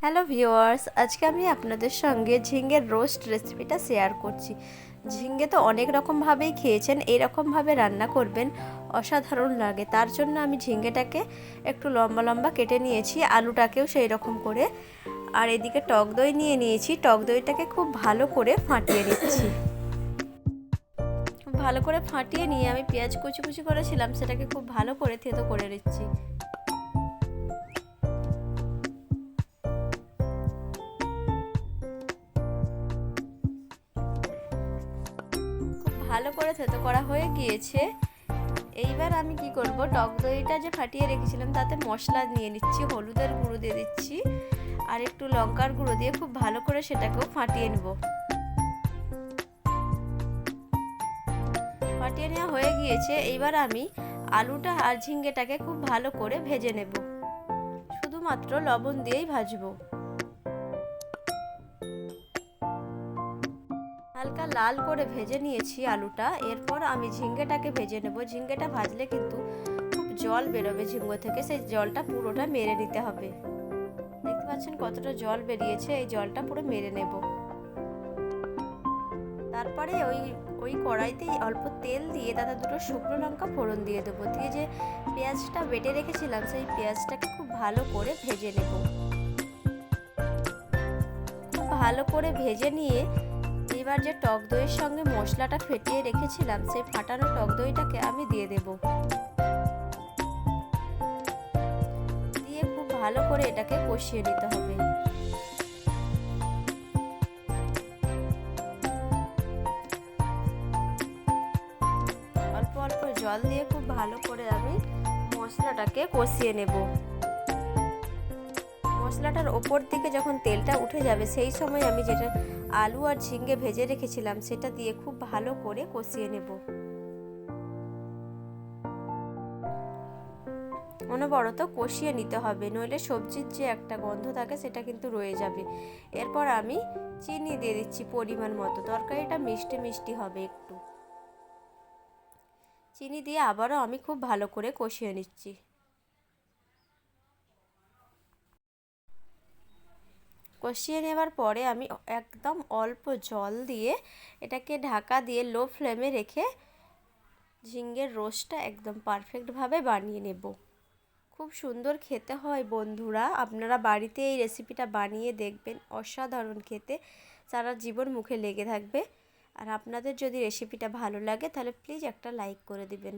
Hello viewers, আজকে আমি আপনাদের সঙ্গে ঝিঙের রোস্ট রেসিপিটা শেয়ার করছি। ঝিঙে তো অনেক রকমভাবেই খেয়েছেন, এইরকমভাবে রান্না করবেন, অসাধারণ লাগে। তার জন্য আমি ঝিঙেটাকে একটু লম্বা লম্বা কেটে নিয়েছি, আলুটাকেও সেই রকম করে। আর এদিকে টক দই নিয়ে নিয়েছি, টক দইটাকে খুব ভালো করে ফাটিয়ে নিচ্ছি। খুব ভালো করে ফাটিয়ে নিয়ে আমি পেঁয়াজ কুচি কুচি করেছিলাম, সেটাকে খুব ভালো করে থেতো করে নিচ্ছি। ভালো করে থেতো করা হয়ে গিয়েছে। এইবার আমি কি করব, টক দইটা যে ফাটিয়ে রেখেছিলাম তাতে মশলা নিয়ে নিচ্ছি, হলুদের গুঁড়ো দিয়ে দিচ্ছি আর একটু লঙ্কার গুঁড়ো দিয়ে খুব ভালো করে সেটাকেও ফাটিয়ে নেব। ফাটিয়ে নেওয়া হয়ে গিয়েছে। এইবার আমি আলুটা আর ঝিঙ্গেটাকে খুব ভালো করে ভেজে নেব, শুধুমাত্র লবণ দিয়েই ভাজবো। হালকা লাল করে ভেজে নিয়েছি আলুটা। এরপর আমি ঝিঙ্গেটাকে ভেজে নেব। ঝিঙ্গেটা ভাজলে কিন্তু খুব জল বেরোবে ঝিঙ্গো থেকে, সেই জলটা পুরোটা মেরে নিতে হবে। দেখতে পাচ্ছেন কতটা জল বেরিয়েছে, এই জলটা পুরো মেরে নেব। তারপরে ওই কড়াইতেই অল্প তেল দিয়ে তাতে দুটো শুকনো লঙ্কা ফোড়ন দিয়ে দেবো। দিয়ে যে পেঁয়াজটা বেটে রেখেছিলাম সেই পেঁয়াজটাকে খুব ভালো করে ভেজে নেব। খুব ভালো করে ভেজে নিয়ে এবার যে টক দইয়ের সঙ্গে মশলাটা ফেটিয়ে রেখেছিলাম সেই ফাটানো টক দইটাকে আমি দিয়ে দেব। দিয়ে খুব ভালো করে এটাকে কষিয়ে নিতে হবে। অল্প অল্প জল দিয়ে খুব ভালো করে আমি মশলাটাকে কষিয়ে নেব। মশলাটার ওপর দিকে যখন তেলটা উঠে যাবে সেই সময় আমি যেটা আলু আর ঝিঙ্গে ভেজে রেখেছিলাম সেটা দিয়ে খুব ভালো করে কষিয়ে নেব। অনবরত কষিয়ে নিতে হবে, নইলে সবজির যে একটা গন্ধ থাকে সেটা কিন্তু রয়ে যাবে। এরপর আমি চিনি দিয়ে দিচ্ছি পরিমাণ মতো, তরকারিটা মিষ্টি মিষ্টি হবে একটু। চিনি দিয়ে আবারও আমি খুব ভালো করে কষিয়ে নিচ্ছি। কষিয়ে নেবার পরে আমি একদম অল্প জল দিয়ে এটাকে ঢাকা দিয়ে লো ফ্লেমে রেখে ঝিঙের রোস্টটা একদম পারফেক্টভাবে বানিয়ে নেব। খুব সুন্দর খেতে হয় বন্ধুরা, আপনারা বাড়িতে এই রেসিপিটা বানিয়ে দেখবেন, অসাধারণ খেতে, সারা জীবন মুখে লেগে থাকবে। আর আপনাদের যদি রেসিপিটা ভালো লাগে তাহলে প্লিজ একটা লাইক করে দিবেন।